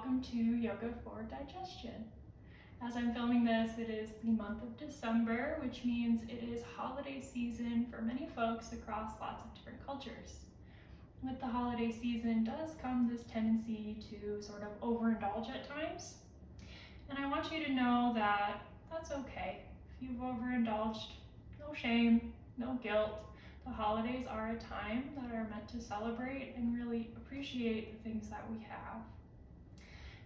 welcome to Yoga for Digestion. As I'm filming this, it is the month of December, which means it is holiday season for many folks across lots of different cultures. With the holiday season does come this tendency to sort of overindulge at times. And I want you to know that that's okay. If you've overindulged, no shame, no guilt. The holidays are a time that are meant to celebrate and really appreciate the things that we have.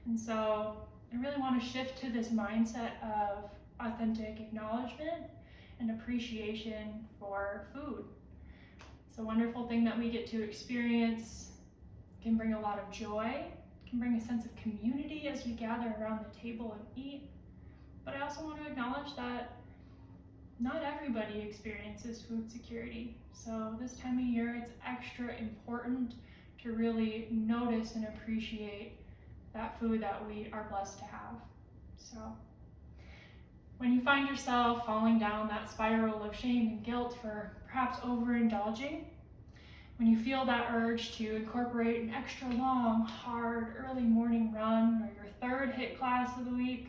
And so I really want to shift to this mindset of authentic acknowledgement and appreciation for food. It's a wonderful thing that we get to experience. It can bring a lot of joy, it can bring a sense of community as we gather around the table and eat. But I also want to acknowledge that not everybody experiences food security. So this time of year, it's extra important to really notice and appreciate that food that we are blessed to have. So when you find yourself falling down that spiral of shame and guilt for perhaps overindulging, when you feel that urge to incorporate an extra long, hard, early morning run or your third HIIT class of the week,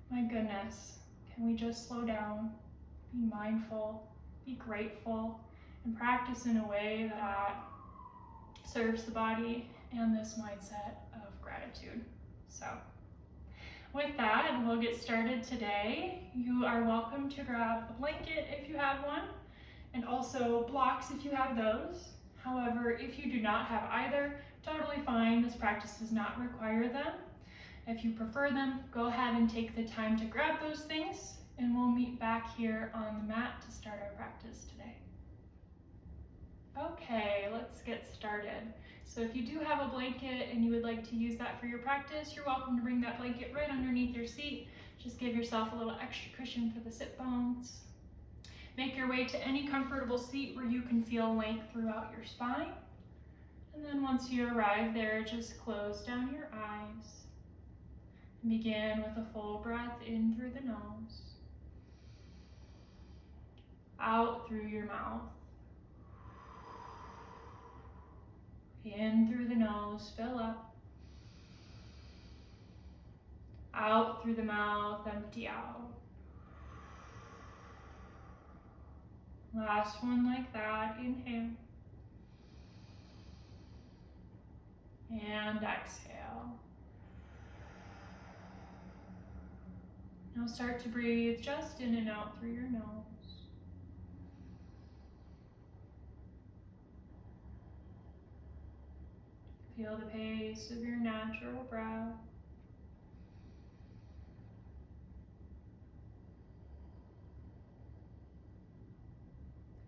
my goodness, can we just slow down, be mindful, be grateful, and practice in a way that serves the body and this mindset of gratitude. So with that, we'll get started today. You are welcome to grab a blanket if you have one, and also blocks if you have those. However, if you do not have either, totally fine. This practice does not require them. If you prefer them, go ahead and take the time to grab those things, and we'll meet back here on the mat to start our practice today. Okay, let's get started. So if you do have a blanket and you would like to use that for your practice, you're welcome to bring that blanket right underneath your seat. Just give yourself a little extra cushion for the sit bones. Make your way to any comfortable seat where you can feel length throughout your spine. And then once you arrive there, just close down your eyes. And begin with a full breath in through the nose, out through your mouth. In through the nose, fill up. Out through the mouth, empty out. Last one like that, inhale. And exhale. Now start to breathe just in and out through your nose. Feel the pace of your natural breath.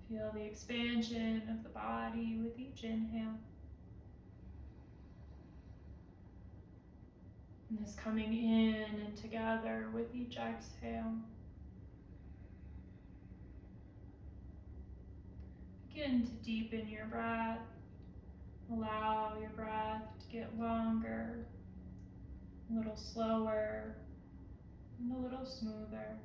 Feel the expansion of the body with each inhale. And this coming in and together with each exhale. Begin to deepen your breath. Allow your breath to get longer, a little slower, and a little smoother.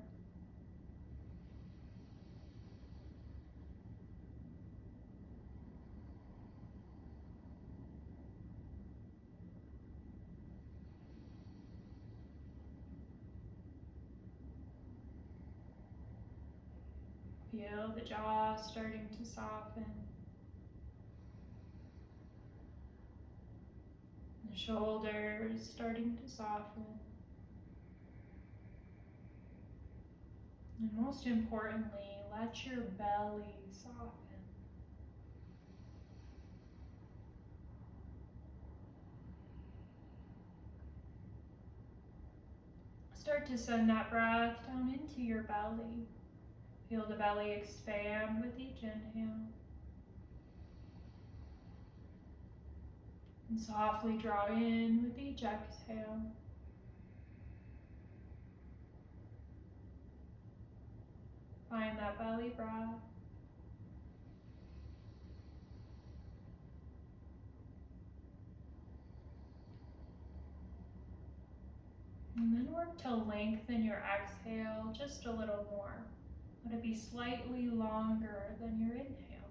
Feel the jaw starting to soften. The shoulders starting to soften. And most importantly, let your belly soften. Start to send that breath down into your belly. Feel the belly expand with each inhale. And softly draw in with each exhale. Find that belly breath. And then work to lengthen your exhale just a little more. Let it be slightly longer than your inhale.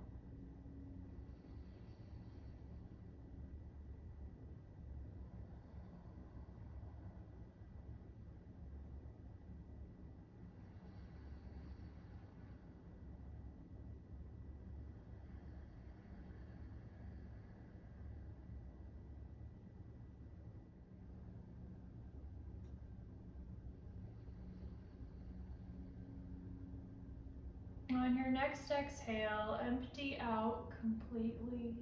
On your next exhale, empty out completely.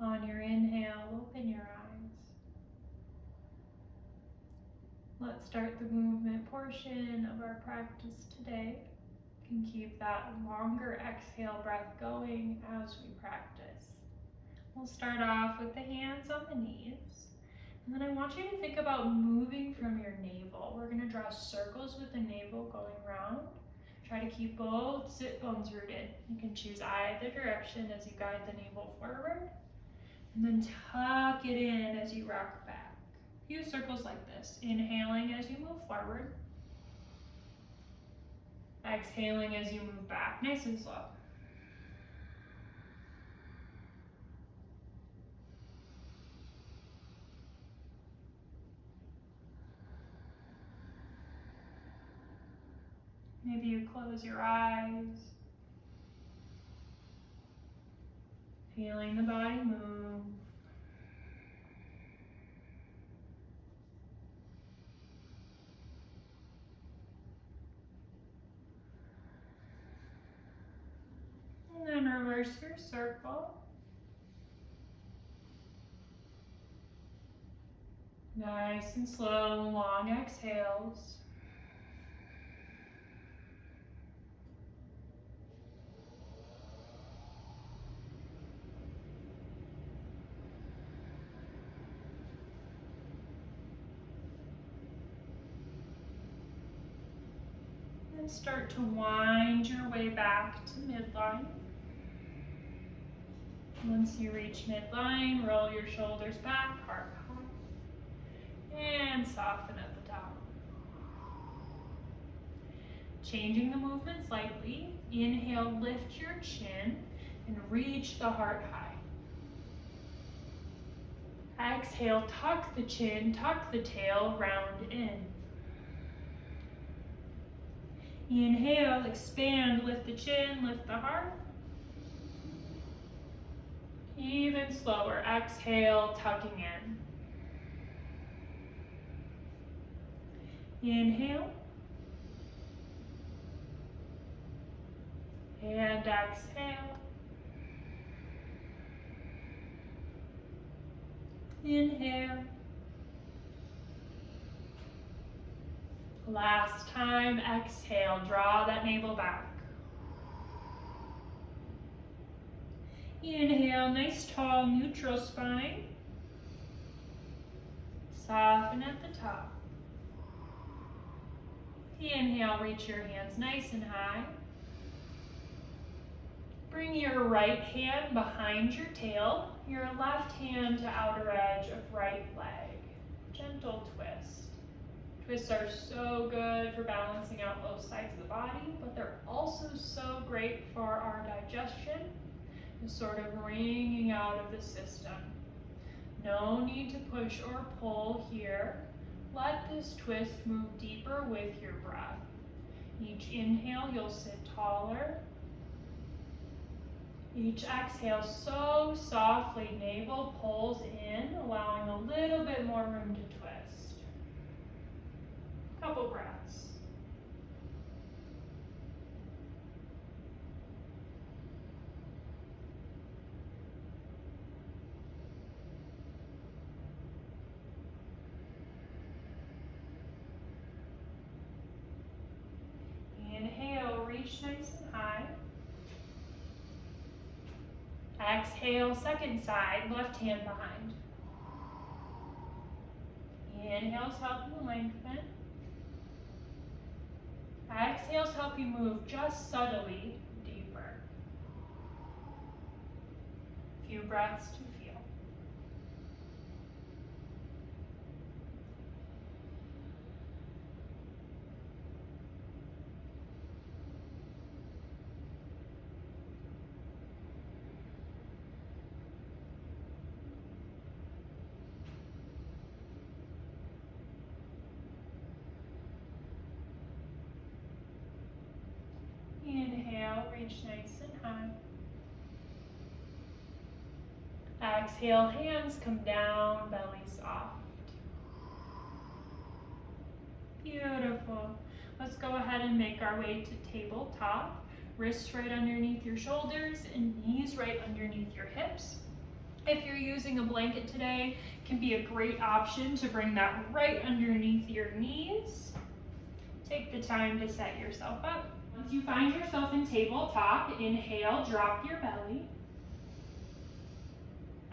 On your inhale, open your eyes. Let's start the movement portion of our practice today. You can keep that longer exhale breath going as we practice. We'll start off with the hands on the knees. And then I want you to think about moving from your navel. We're going to draw circles with the navel going round. Try to keep both sit bones rooted. You can choose either direction as you guide the navel forward. And then tuck it in as you rock back. A few circles like this. Inhaling as you move forward. Exhaling as you move back. Nice and slow. Maybe you close your eyes. Feeling the body move. And then reverse your circle. Nice and slow, long exhales. And start to wind your way back to midline. Once you reach midline, roll your shoulders back, heart high, and soften at the top. Changing the movement slightly, inhale, lift your chin, and reach the heart high. Exhale, tuck the chin, tuck the tail, round in. Inhale, expand, lift the chin, lift the heart. Even slower, exhale, tucking in. Inhale. And exhale. Inhale. Last time, exhale, draw that navel back. Inhale, nice tall neutral spine. Soften at the top. Inhale, reach your hands nice and high. Bring your right hand behind your tail, your left hand to outer edge of right leg. Gentle twist. Twists are so good for balancing out both sides of the body, but they're also so great for our digestion, the sort of wringing out of the system. No need to push or pull here. Let this twist move deeper with your breath. Each inhale, you'll sit taller. Each exhale, so softly, navel pulls in, allowing a little bit more room to twist. Couple breaths. Inhale, reach nice and high. Exhale, second side, left hand behind. Inhales help you lengthen. Exhales help you move just subtly deeper. A few breaths to feel. Inhale, reach nice and high. Exhale, hands come down, belly soft. Beautiful. Let's go ahead and make our way to tabletop. Wrists right underneath your shoulders and knees right underneath your hips. If you're using a blanket today, it can be a great option to bring that right underneath your knees. Take the time to set yourself up. Once you find yourself in tabletop, inhale, drop your belly.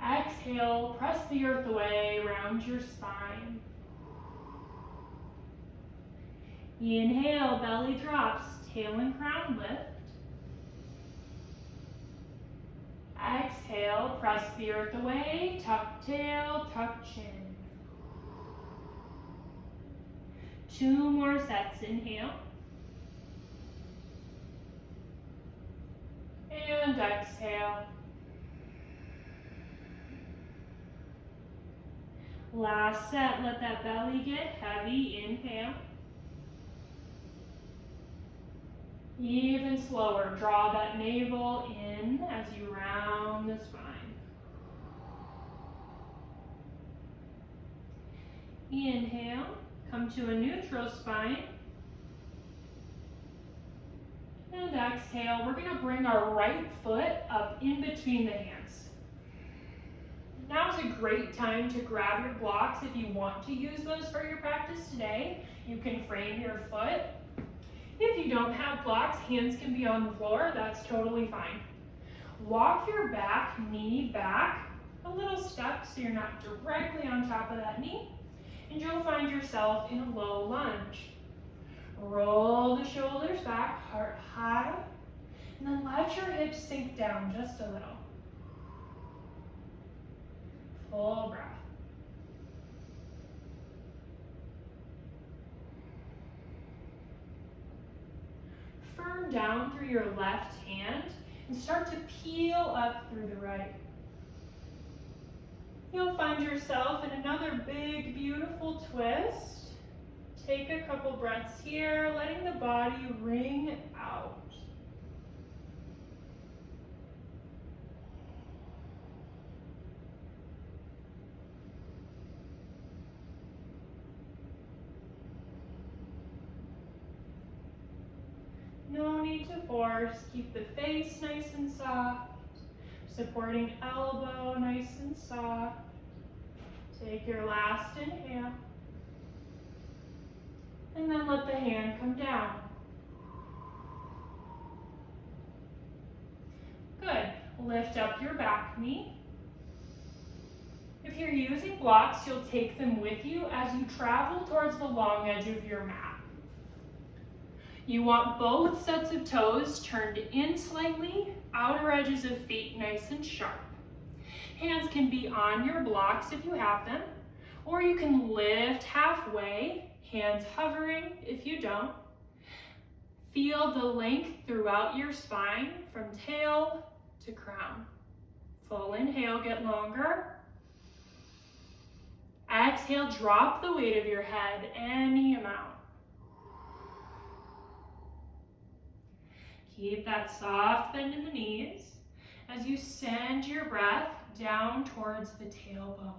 Exhale, press the earth away, round your spine. Inhale, belly drops, tail and crown lift. Exhale, press the earth away, tuck tail, tuck chin. 2 more sets, inhale. And exhale. Last set, let that belly get heavy, inhale. Even slower, draw that navel in as you round the spine. Inhale, come to a neutral spine. And exhale, we're gonna bring our right foot up in between the hands. Now's a great time to grab your blocks if you want to use those for your practice today. You can frame your foot. If you don't have blocks, hands can be on the floor, that's totally fine. Walk your back knee back a little step so you're not directly on top of that knee, and you'll find yourself in a low lunge. Roll the shoulders back, heart high, and then let your hips sink down just a little. Full breath. Firm down through your left hand and start to peel up through the right. You'll find yourself in another big, beautiful twist. Take a couple breaths here, letting the body ring out. No need to force, keep the face nice and soft, supporting elbow nice and soft. Take your last inhale, and then let the hand come down. Good, lift up your back knee. If you're using blocks, you'll take them with you as you travel towards the long edge of your mat. You want both sets of toes turned in slightly, outer edges of feet nice and sharp. Hands can be on your blocks if you have them, or you can lift halfway, hands hovering if you don't. Feel the length throughout your spine from tail to crown. Full inhale, get longer. Exhale, drop the weight of your head any amount. Keep that soft bend in the knees as you send your breath down towards the tailbone.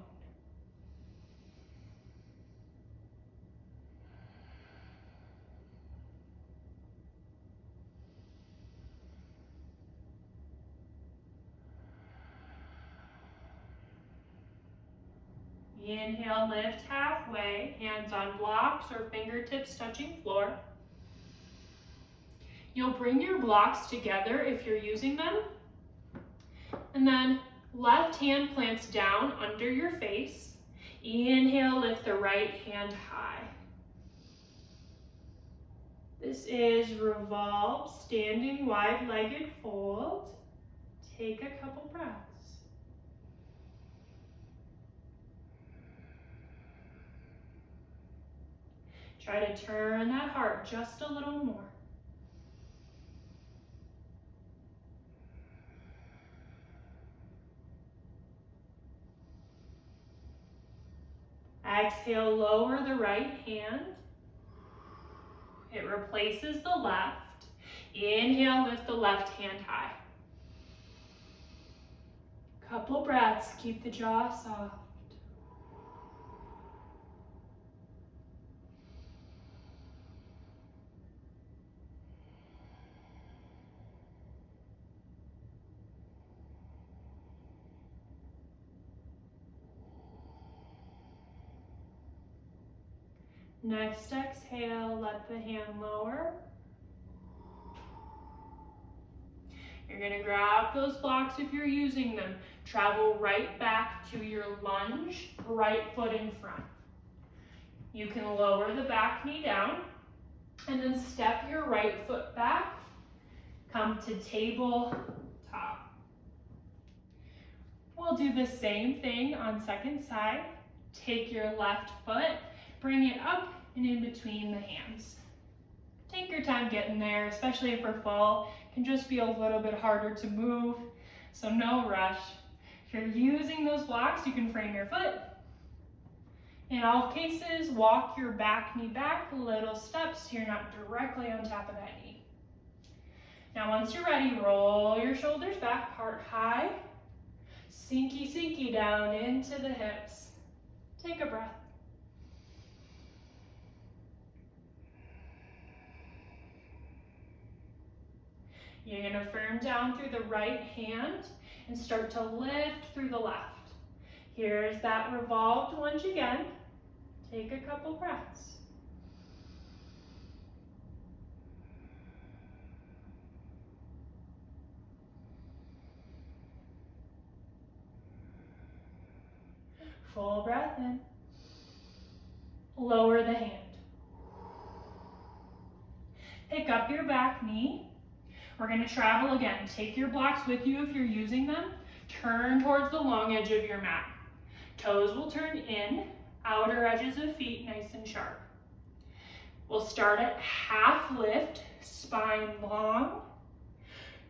Inhale, lift halfway, hands on blocks or fingertips touching floor. You'll bring your blocks together if you're using them. And then left hand plants down under your face. Inhale, lift the right hand high. This is revolve, standing wide-legged fold. Take a couple breaths. Try to turn that heart just a little more. Exhale, lower the right hand. It replaces the left. Inhale, lift the left hand high. Couple breaths, keep the jaw soft. Next exhale, let the hand lower. You're gonna grab those blocks if you're using them. Travel right back to your lunge, right foot in front. You can lower the back knee down and then step your right foot back. Come to tabletop. We'll do the same thing on second side. Take your left foot, bring it up and in between the hands. Take your time getting there, especially if we're full. It can just be a little bit harder to move, so no rush. If you're using those blocks, you can frame your foot. In all cases, walk your back knee back, little steps so you're not directly on top of that knee. Now once you're ready, roll your shoulders back, heart high. Sinky, sinky down into the hips. Take a breath. You're gonna firm down through the right hand and start to lift through the left. Here's that revolved lunge again. Take a couple breaths. Full breath in. Lower the hand. Pick up your back knee. We're going to travel again. Take your blocks with you if you're using them. Turn towards the long edge of your mat. Toes will turn in, outer edges of feet nice and sharp. We'll start at half lift, spine long.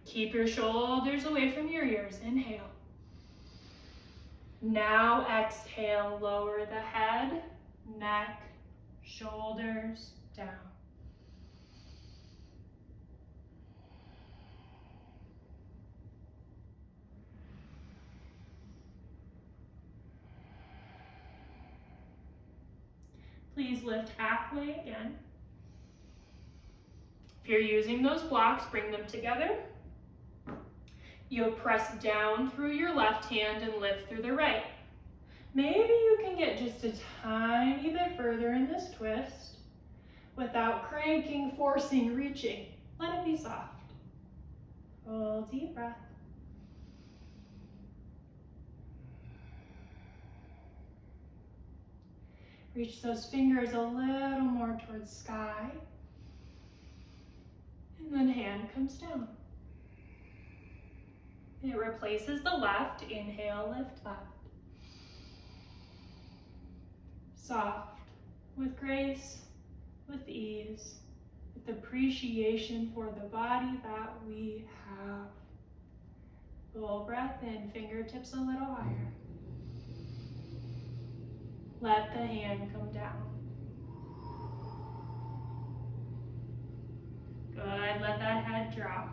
Keep your shoulders away from your ears. Inhale. Now exhale, lower the head, neck, shoulders down. Please lift halfway again. If you're using those blocks, bring them together. You'll press down through your left hand and lift through the right. Maybe you can get just a tiny bit further in this twist without cranking, forcing, reaching. Let it be soft. Full deep breath. Reach those fingers a little more towards sky. And then hand comes down. It replaces the left. Inhale, lift left. Soft, with grace, with ease, with appreciation for the body that we have. Full breath in, fingertips a little higher. Let the hand come down. Good, let that head drop.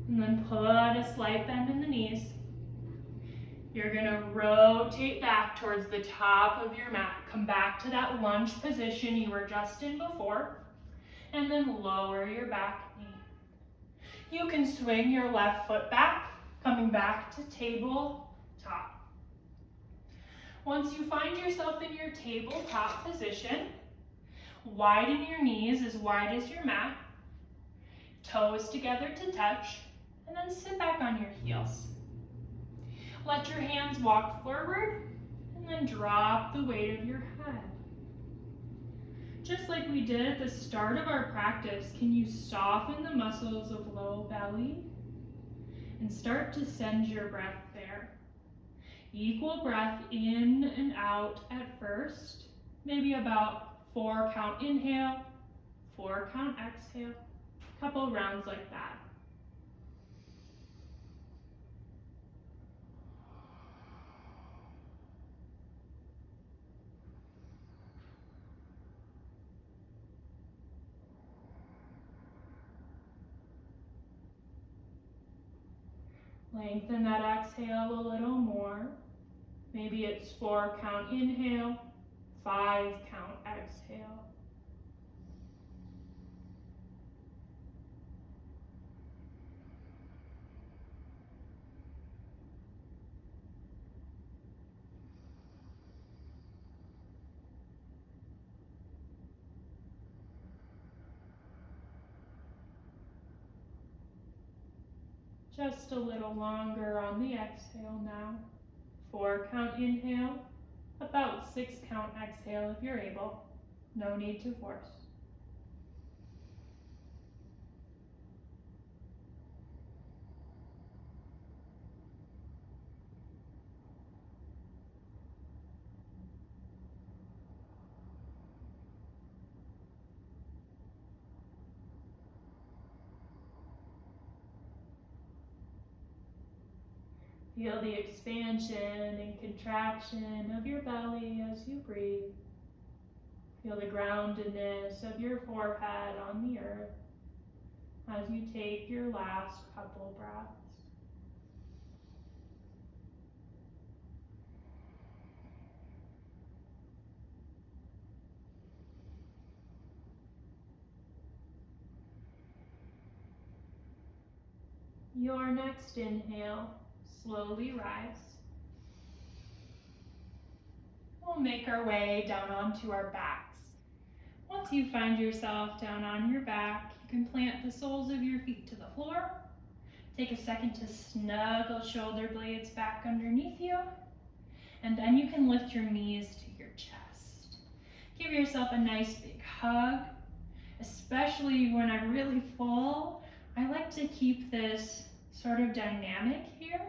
And then put a slight bend in the knees. You're gonna rotate back towards the top of your mat. Come back to that lunge position you were just in before. And then lower your back knee. You can swing your left foot back, coming back to tabletop. Once you find yourself in your tabletop position, widen your knees as wide as your mat, toes together to touch, and then sit back on your heels. Let your hands walk forward, and then drop the weight of your head. Just like we did at the start of our practice, can you soften the muscles of low belly and start to send your breath there? Equal breath in and out at first, maybe about 4 count inhale, 4 count exhale, a couple rounds like that. Lengthen that exhale a little more. Maybe it's 4 count inhale, 5 count exhale. Just a little longer on the exhale now. 4 count inhale, about 6 count exhale if you're able. No need to force. Feel the expansion and contraction of your belly as you breathe. Feel the groundedness of your forehead on the earth as you take your last couple breaths. Your next inhale, slowly rise. We'll make our way down onto our backs. Once you find yourself down on your back, you can plant the soles of your feet to the floor. Take a second to snuggle shoulder blades back underneath you. And then you can lift your knees to your chest. Give yourself a nice big hug, especially when I'm really full. I like to keep this sort of dynamic here.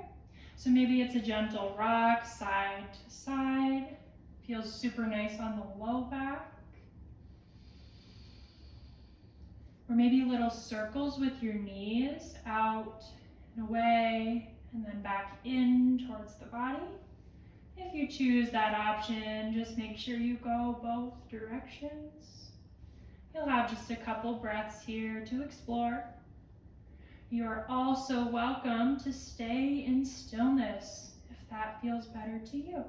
So maybe it's a gentle rock side to side. Feels super nice on the low back. Or maybe little circles with your knees out and away and then back in towards the body. If you choose that option, just make sure you go both directions. You'll have just a couple breaths here to explore. You are also welcome to stay in stillness if that feels better to you.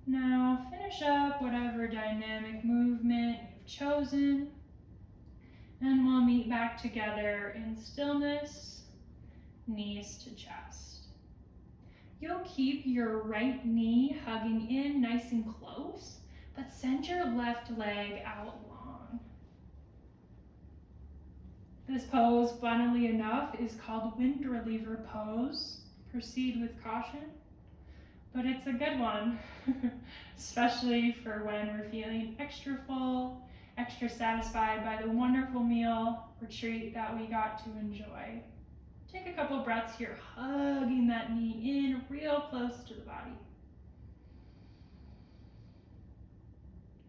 Now finish up whatever dynamic movement you've chosen, and we'll meet back together in stillness, knees to chest. You'll keep your right knee hugging in nice and close, but send your left leg out long. This pose, funnily enough, is called wind reliever pose. Proceed with caution. But it's a good one, especially for when we're feeling extra full, extra satisfied by the wonderful meal or treat that we got to enjoy. Take a couple breaths here, hugging that knee in real close to the body.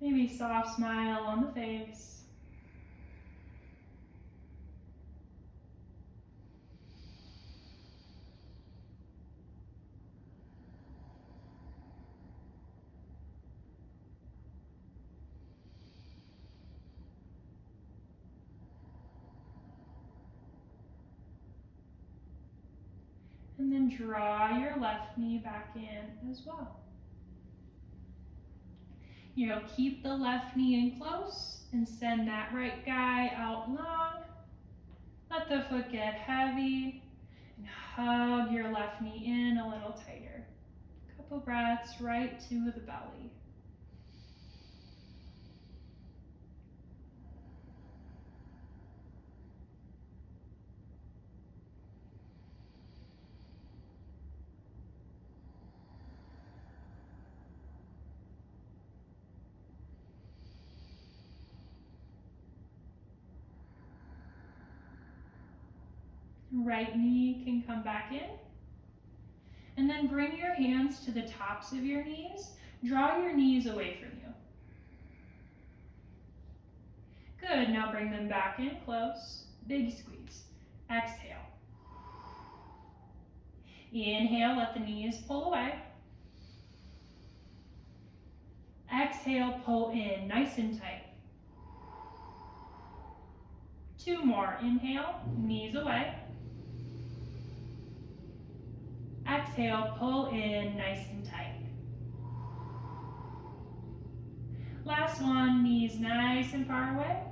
Maybe soft smile on the face. And then draw your left knee back in as well. You'll keep the left knee in close and send that right guy out long. Let the foot get heavy and hug your left knee in a little tighter. Couple breaths right to the belly. Right knee can come back in. And then bring your hands to the tops of your knees. Draw your knees away from you. Good, now bring them back in close. Big squeeze. Exhale. Inhale, let the knees pull away. Exhale, pull in, nice and tight. 2 more. Inhale, knees away. Exhale, pull in, nice and tight. Last one, knees nice and far away.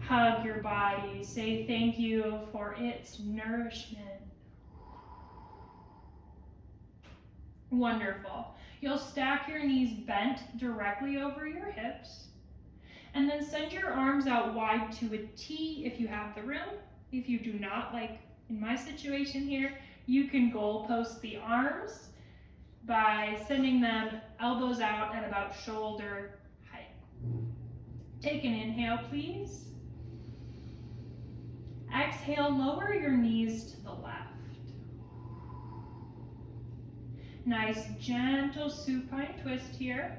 Hug your body. Say thank you for its nourishment. Wonderful. You'll stack your knees bent directly over your hips. And then send your arms out wide to a T if you have the room. If you do not, like in my situation here, you can goalpost the arms by sending them elbows out at about shoulder height. Take an inhale, please. Exhale, lower your knees to the left. Nice, gentle supine twist here.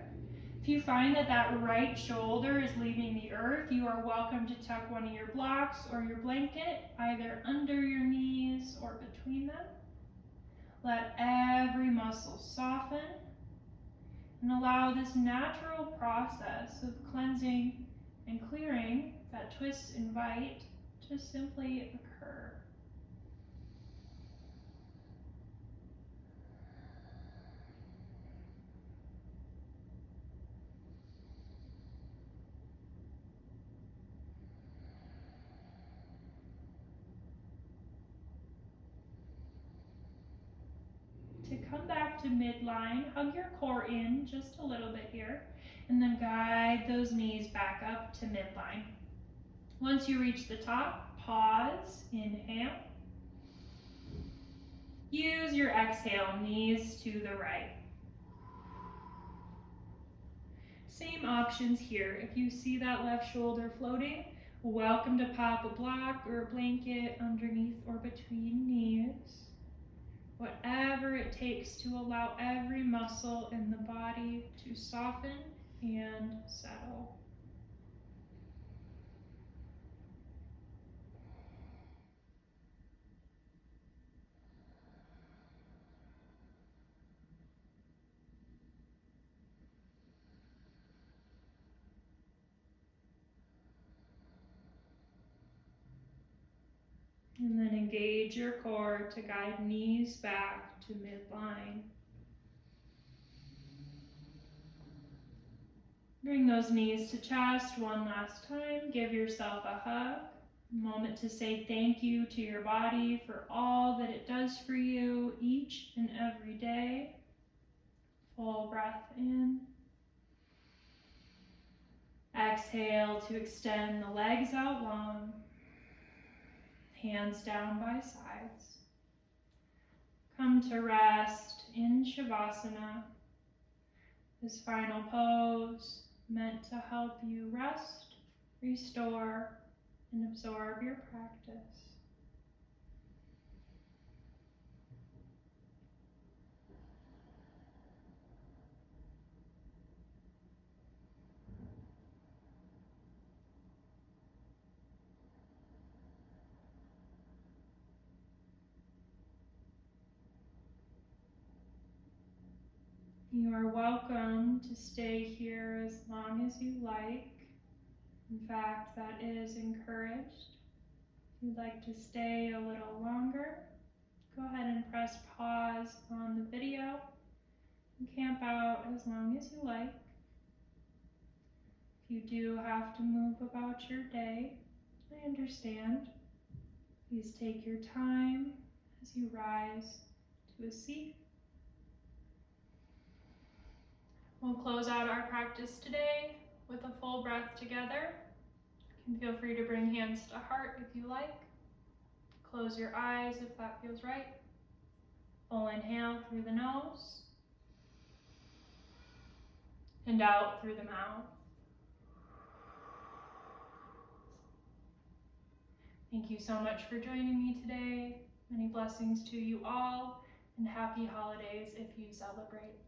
If you find that that right shoulder is leaving the earth, you are welcome to tuck one of your blocks or your blanket either under your knees or between them. Let every muscle soften and allow this natural process of cleansing and clearing that twists invite to simply occur. To come back to midline, hug your core in just a little bit here, and then guide those knees back up to midline. Once you reach the top, pause, inhale. Use your exhale, knees to the right. Same options here. If you see that left shoulder floating, welcome to pop a block or a blanket underneath or between knees. Whatever it takes to allow every muscle in the body to soften and settle. And then engage your core to guide knees back to midline. Bring those knees to chest one last time. Give yourself a hug. A moment to say thank you to your body for all that it does for you each and every day. Full breath in. Exhale to extend the legs out long. Hands down by sides. Come to rest in Shavasana. This final pose meant to help you rest, restore, and absorb your practice. You are welcome to stay here as long as you like. In fact, that is encouraged. If you'd like to stay a little longer, go ahead and press pause on the video and camp out as long as you like. If you do have to move about your day, I understand. Please take your time as you rise to a seat. We'll close out our practice today with a full breath together. You can feel free to bring hands to heart if you like. Close your eyes if that feels right. Full inhale through the nose and out through the mouth. Thank you so much for joining me today. Many blessings to you all, and happy holidays if you celebrate.